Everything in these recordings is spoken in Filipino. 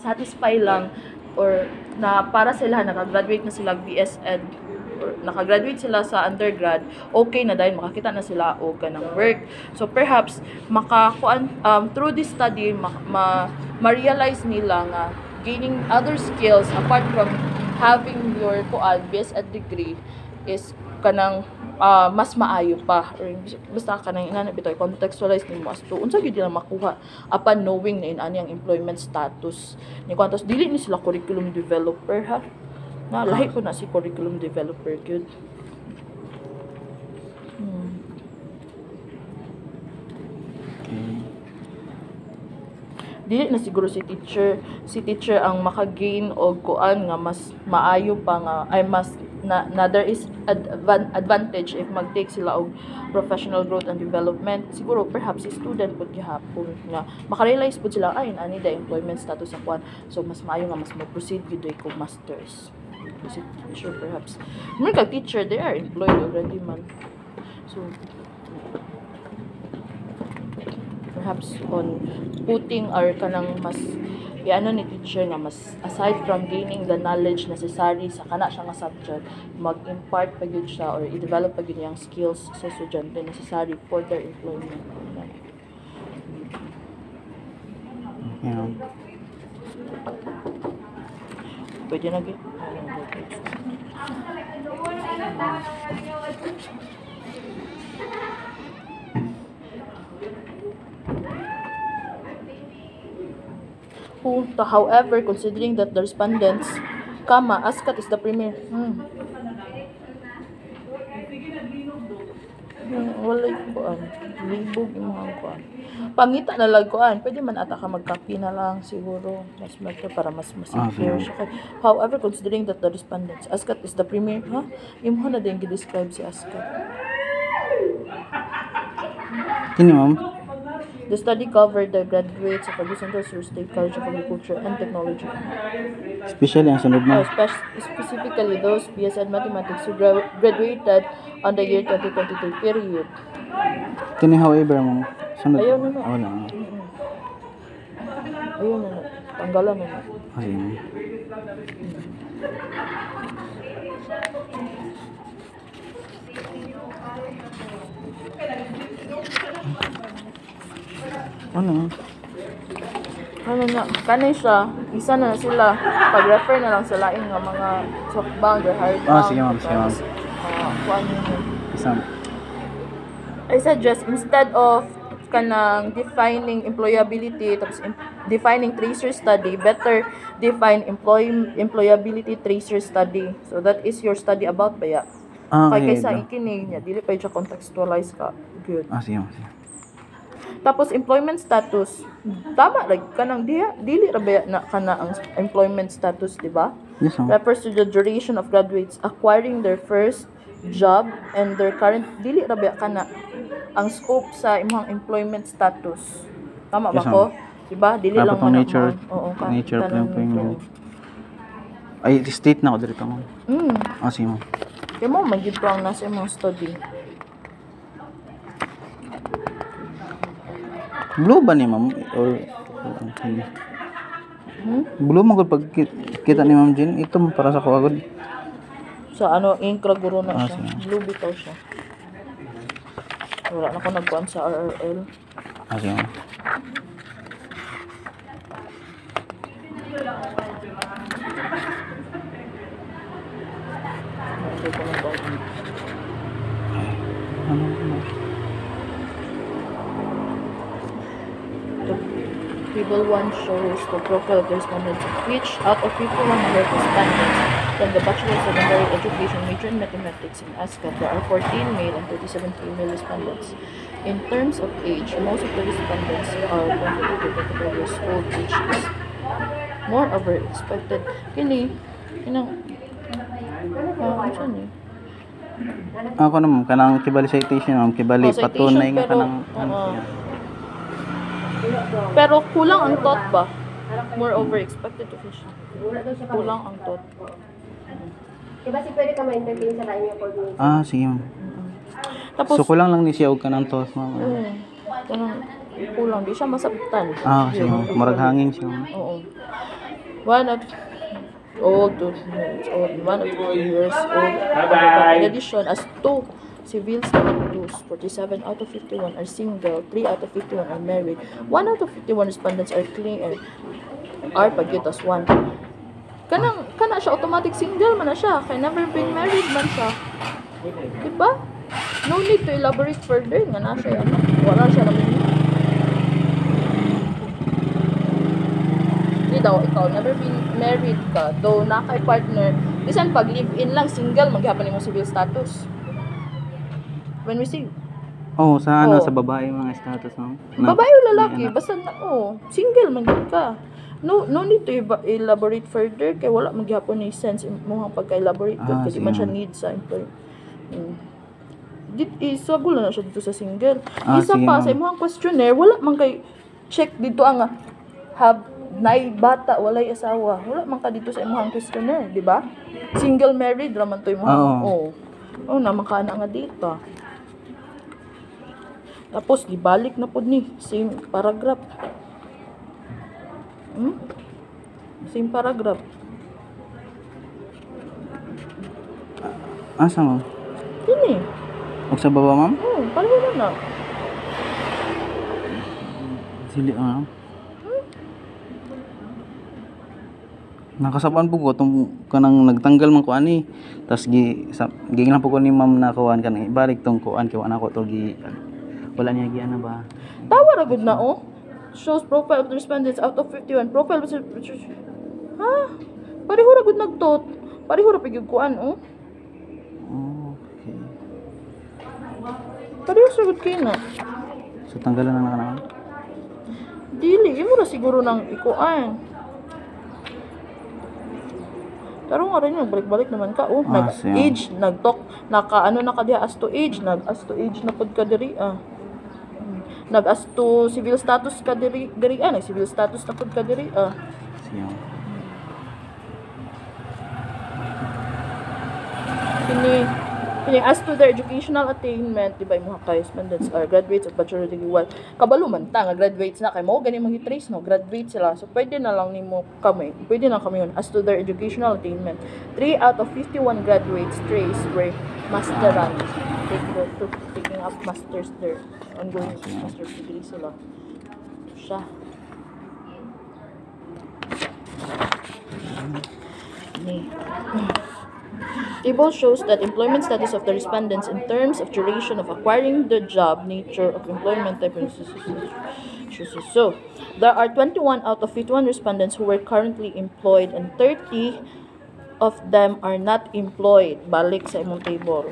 satisfy lang or na para sila nakagraduate na sila BS Ed or nakagraduate sila sa undergrad, okay na dahil makakita na sila og kanang work. So perhaps through this study ma-realize nila nga gaining other skills apart from having your BS Ed degree is kanang mas maayo pa or basta kanang inana bitaw contextualize nimo as to unsa gyud nila makuha upon knowing na inani ang employment status ni kwantos dili ni sila curriculum developer ha na lahi ko na si curriculum developer gyud. Dili na siguro si teacher ang makagain og kuan nga mas maayo pa nga ay mas na there is advantage if mag-take sila og professional growth and development. Siguro perhaps si student pud gihapon nga maka-realize pud sila ay ani the employment status sa kuan, so mas maayo nga mas mo-proceed gyud ko masters. Si teacher perhaps mga teacher they are employed already man, so perhaps on putting or kanang mas ano ni teacher nga mas aside from gaining the knowledge necessary sa kana siya nga subject, mag-impart pa gyud siya or i-develop pa gyud yung skills sa estudyante necessary for their employment. Yeah. Pwede na gyud. However, considering that the respondents, ASCAT is the premier. Walay kuan. Libog yung mga kuan. Pangita na lang kuan. Pwede man ata ka mag-copy na lang siguro. Mas better para mas secure siya. However, considering that the respondents, ASCAT is the premier. Imo na din gi-describe si ASCAT. Kini ma'am? The study covered the graduates of Central State College of Agriculture and Technology. Especially ang sunod na. Specifically those BS Ed Mathematics who graduated on the year 2023 period. Kini however ma'am, sunod. Ayaw na. Wala. Ayaw na. Tanggalan na. Sige. Ano na, kanay siya, isa na sila, pag-refer na lang sa lain nga mga softbound or hardbound. Sige ma'am, sige ma'am. Kuan yun. Isang. I suggest instead of kanang defining employability tapos defining tracer study, better define employability tracer study. So that is your study about ba ya? Okay. Kaysa ikinig niya, dili pa siya contextualize ka. Good. Sige ma'am, sige. Tapos employment status, tama like kanang dili ra ba na kana ang employment status, di ba? Yes ma'am. Refers to the duration of graduates acquiring their first job and their current dili ra ba kana ang scope sa imong employment status. Tama ba ko? Di ba? Dili lang man nature. Nature of employment. Ay state na ko diri ma'am. Sige ma'am. Kaya mo magyud ang nasa imong study. Blue ba ni ma'am? Or blue mo pag kita ni ma'am Jean, ito para sa kuagod. Sa ink ra guro na siya. Sige. Blue bitaw siya. Wala na ko nagkuhan sa RRL. Sige ma'am. Table 1 shows the profile of the respondents, which out of 51 respondents from the Bachelor of Secondary Education major in Mathematics in ASCAT, there are 14 male and 37 female respondents. In terms of age, most of the respondents are 22 to 25 years old, which is moreover expected. Ako naman kanang kibali citation ma'am, kibali patunay nga kanang pero kulang ang thought ba? Moreover expected to fish. Kulang ang thought. Diba si pwede ka ma-entertain sa lain yung coordinator? Sige ma'am. Tapos So kulang lang ni siya og kanang thought ma'am. Kulang di siya masabtan. Sige ma'am. Murag hangin siya ma'am. Oo. 1 out old to it's old 1 out of 2 years old. Bye-bye. In addition, as 2 civil status, 47 out of 51 are single, 3 out of 51 are married, 1 out of 51 respondents are clear, are pagyutas 1. Kana siya automatic single man na siya, kaya never been married man siya. Diba? No need to elaborate further nga na siya, ano? Wala siya naman. Hindi daw, ikaw, never been married ka, though na kay partner, bisan pag live-in lang, single, maghapan mo civil status. When we say, sa ano, Oh. sa babae mga status, no? babae o lalaki, basta na, single, magiging ka. No need to elaborate further, kaya wala maghapon ni sense mo ang pagka-elaborate ko, kasi man siya need sa employer. Isagol na siya dito sa single. Isa sige, pa, ma'am. sa imong questionnaire, wala man kay check dito ang have nay bata, walay asawa. Wala man ka dito sa imong questionnaire, di ba? Single married raman to imong. Oo, naman ka na nga dito. Tapos gibalik na pud ni same paragraph. Same paragraph. Asa, ma'am? Kini. Og sa baba, ma'am? Pareho na. Sili, nakasapan po ko itong kanang nagtanggal man ko ani. Tas gigilang po ko ni ma'am na kuhan kanang ibalik tong kuhan kaya wala ko to wala niya giana ba. Tawa ra gud na shows profile of the respondents out of 51. Profile of ha? Pareho ra gud nagtot. Pareho ra pigig kuan Okay. Pareho sa gud kay na. So tanggalan na naman. Dili, imo ra siguro nang ikuan. Tarong nga rin yung balik-balik naman ka. Nag-age, nag-talk, naka-ano na ka diha as to age, nag-as to age na pod ka diri Nag-as to civil status ka diri nag-civil status na pod ka diri Siya. Kini as to their educational attainment, di ba yung mga correspondents are graduates of bachelor degree. Well, kabalo man ta nga graduates na kay mo gani mga trace no, graduate sila. So pwede na lang nimo kami. Pwede na kami yun. As to their educational attainment, 3 out of 51 graduates trace were masterand. Taking up masters there. Ongoing master's degree sila. Siya. Ni. Table shows that employment status of the respondents in terms of duration of acquiring the job, nature of employment type, and so there are 21 out of 51 respondents who were currently employed and 30 of them are not employed. Balik sa imong table.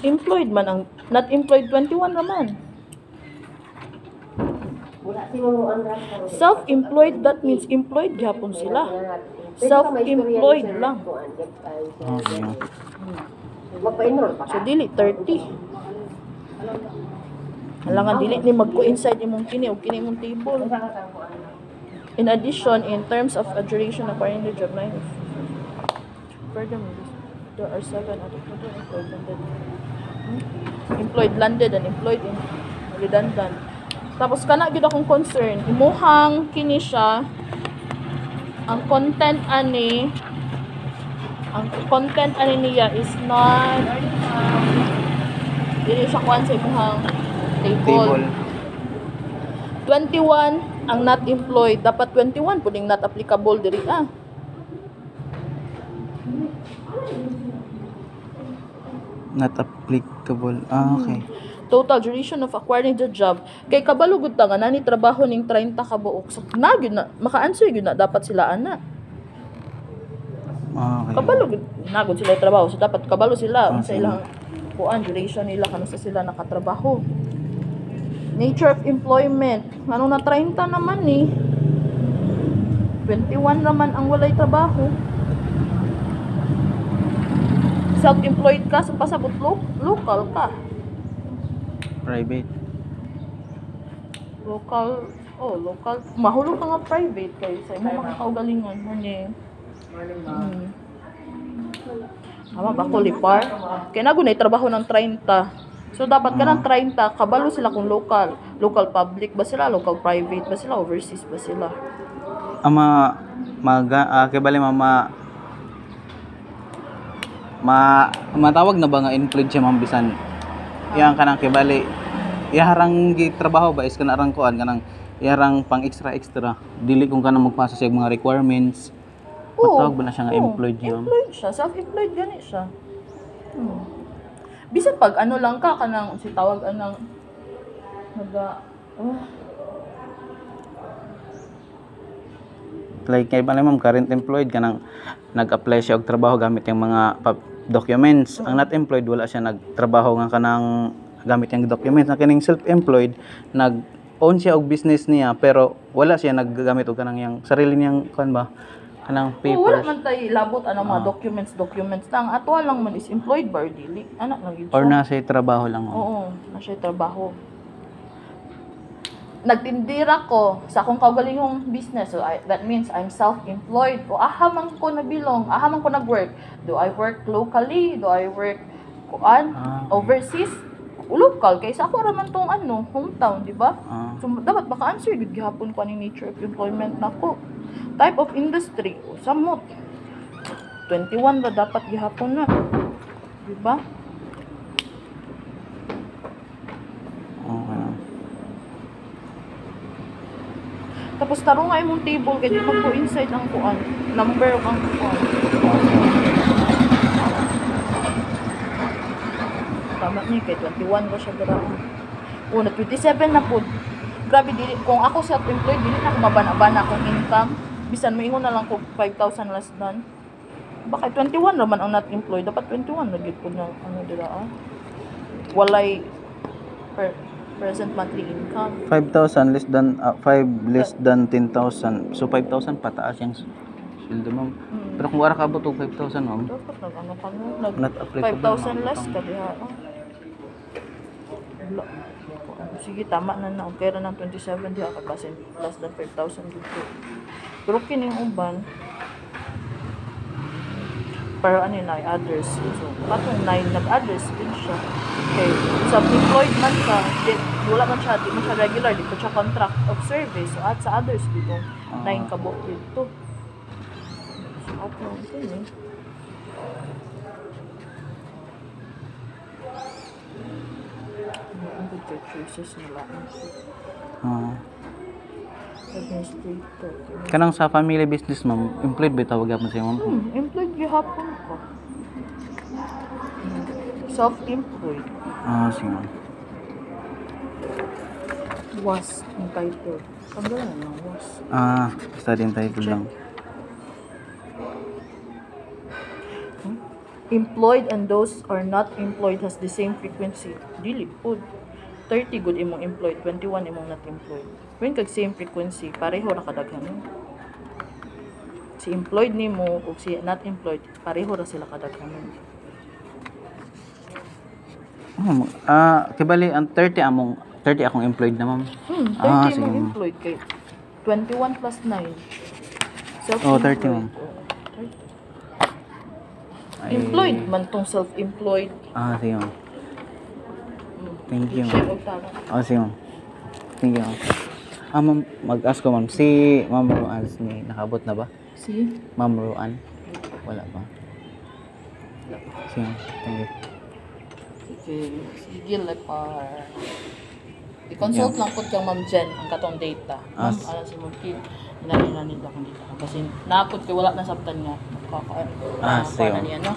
Employed man ang not employed 21 naman. Self-employed, that means employed gyapon sila. Self-employed lang. Okay. So dili 30. Halangan dili ni mag-coincide imong kini og kini imong table. In addition, in terms of a duration acquiring the job, furthermore, there are 7 out of 10 employed landed and employed in redundant. Tapos kana gyud akong concern, imuhang kini siya ang content ani niya is not dili siya kuan sa imuhang table. 21 ang not employed, dapat 21 puding not applicable diri Not applicable. Okay. Total duration of acquiring the job kay kabalo gud ta nga nani trabaho ning 30 ka buok. So na gyud na maka-answer gyud na dapat sila ana. Okay. Kabalo gud na gud sila trabaho. So dapat kabalo sila sa sige. ilang kuan duration nila kano sa sila nakatrabaho. Nature of employment, ano na 30 naman ni. 21 naman ang walay trabaho. Self-employed ka sa pasabot local ka. Private. Local. Mahulog ka nga private kayo sa imong mga kaugalingon. Morning. Tama ba ko lipar? Kaya nagunay trabaho ng 30. So dapat ka ng 30, kabalo sila kung local. Local public ba sila? Local private ba sila? Overseas ba sila? Ama kay bali mama matawag na ba nga employed siya ma'am bisan iyang kanang kay bali iharang gitrabaho ba is kanarang kuan kanang iharang pang extra dili kung kanang magpasa siya mga requirements. Matawag ba na siya nga employed niya? Employed siya, self-employed gani siya. Bisan pag ano lang ka kanang si tawag anang Like kay bali ma'am current employed kanang nag-apply siya og trabaho gamit yung mga documents. Ang not employed wala siya nagtrabaho nga kanang gamit yung documents. Na kining self-employed nag-own siya og business niya pero wala siya naggamit og kanang yang sarili niyang kan ba kanang wala papers man tay labot ano mga documents lang. Ato lang man is employed ba or dili? Anak lang yun. or nasa trabaho lang. Oo, nasa trabaho. Nagtindira ko sa akong kaugalingong business. So that means I'm self-employed. O ahamang ko nabilong, ahamang ko nag-work. Do I work locally? Do I work overseas? Local kaysa ako raman tong hometown, di ba? So dapat baka answer gid gihapon ko aning nature of employment nako. Type of industry, samot. 21 ra dapat gihapon na. Di ba? Okay. Tapos taro nga imong table kay di magko inside ang kuan. Number of ang kuan. Tama ni kay 21 ba siya dara. Una 27 na pud. Grabe dili kung ako self-employed dili na ako mabana-bana akong income. Bisan moingon na lang ko 5,000 less than. Baka 21 raman ang not employed. Dapat 21 na gid pud na dira. Walay present monthly income. 5,000 less than 5 less than 10,000. So 5,000 pataas yung sweldo ma'am. Pero kung wala ka ba 5,000 ma'am? Dapat Not applicable, 5,000 less ka diha. Sige, tama na okay ra ng 27 diha ka kasi less than 5,000 dito. Pero kining uban para ano na others. So, katong 9 nag-others din siya. Okay. Self-employed man siya. Wala man siya, di man siya regular. Dito siya contract of service. So, at sa others dito, 9 kabok dito. So, at lang ito eh. Ang good choices nila. Administrator. Kanang sa family business ma'am, employed ba tawag mo siya ma'am? Employed gihapon ko. Self-employed. Sige ma'am. Was ang title. Tanggalan lang, was. Study entitled lang. Employed and those are not employed has the same frequency. Dili po. 30 good imong employed, 21 imong not employed. When kag same frequency, pareho ra kadaghan. Si employed nimo ug si not employed, pareho ra sila kadaghan. Kibali ang 30 akong employed na ma'am. 30 sige, imong ma'am. employed kay 21 plus 9. 30 ma'am. Employed man tong self-employed. Sige ma'am. Thank you Share ma'am. og tara. Sige ma'am. Thank you ma'am. Ma'am, mag-ask ko ma'am, si Ma'am Ruan nakabot na ba? Si Ma'am Ruan? Wala pa. Sige ma'am. Thank you. sige like i-consult lang po kang Ma'am Jen ang katong data. Ma'am, ala si Ma'am Kim, inaninanin akong data. Kasi naapod kay wala na sabtan nga. Sige. Na niya, no?